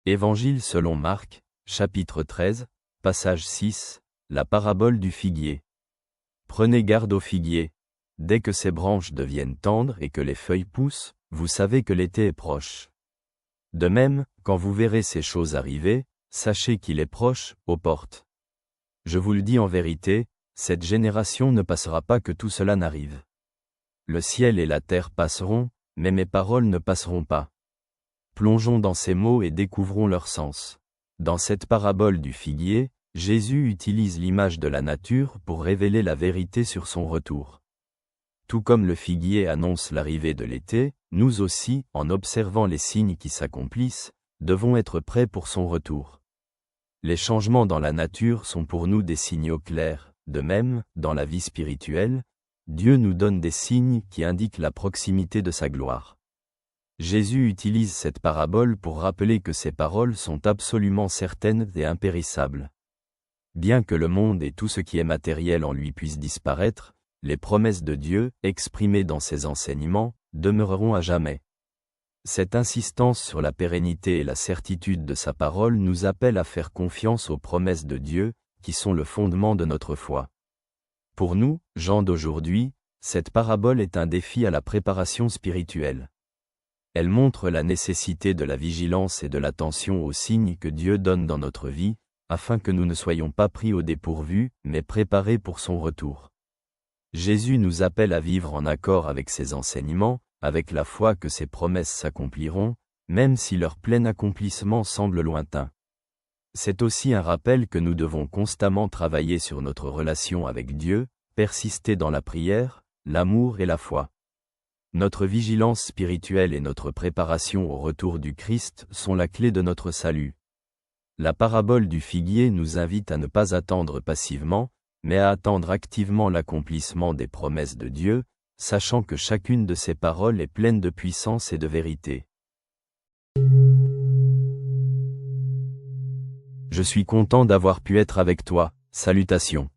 Évangile selon Marc, chapitre 13, passage 6, la parabole du figuier. Prenez garde au figuier. Dès que ses branches deviennent tendres et que les feuilles poussent, vous savez que l'été est proche. De même, quand vous verrez ces choses arriver, sachez qu'il est proche, aux portes. Je vous le dis en vérité, cette génération ne passera pas que tout cela n'arrive. Le ciel et la terre passeront, mais mes paroles ne passeront pas. Plongeons dans ces mots et découvrons leur sens. Dans cette parabole du figuier, Jésus utilise l'image de la nature pour révéler la vérité sur son retour. Tout comme le figuier annonce l'arrivée de l'été, nous aussi, en observant les signes qui s'accomplissent, devons être prêts pour son retour. Les changements dans la nature sont pour nous des signaux clairs. De même, dans la vie spirituelle, Dieu nous donne des signes qui indiquent la proximité de sa gloire. Jésus utilise cette parabole pour rappeler que ses paroles sont absolument certaines et impérissables. Bien que le monde et tout ce qui est matériel en lui puisse disparaître, les promesses de Dieu, exprimées dans ses enseignements, demeureront à jamais. Cette insistance sur la pérennité et la certitude de sa parole nous appelle à faire confiance aux promesses de Dieu, qui sont le fondement de notre foi. Pour nous, gens d'aujourd'hui, cette parabole est un défi à la préparation spirituelle. Elle montre la nécessité de la vigilance et de l'attention aux signes que Dieu donne dans notre vie, afin que nous ne soyons pas pris au dépourvu, mais préparés pour son retour. Jésus nous appelle à vivre en accord avec ses enseignements, avec la foi que ses promesses s'accompliront, même si leur plein accomplissement semble lointain. C'est aussi un rappel que nous devons constamment travailler sur notre relation avec Dieu, persister dans la prière, l'amour et la foi. Notre vigilance spirituelle et notre préparation au retour du Christ sont la clé de notre salut. La parabole du figuier nous invite à ne pas attendre passivement, mais à attendre activement l'accomplissement des promesses de Dieu, sachant que chacune de ses paroles est pleine de puissance et de vérité. Je suis content d'avoir pu être avec toi, salutations.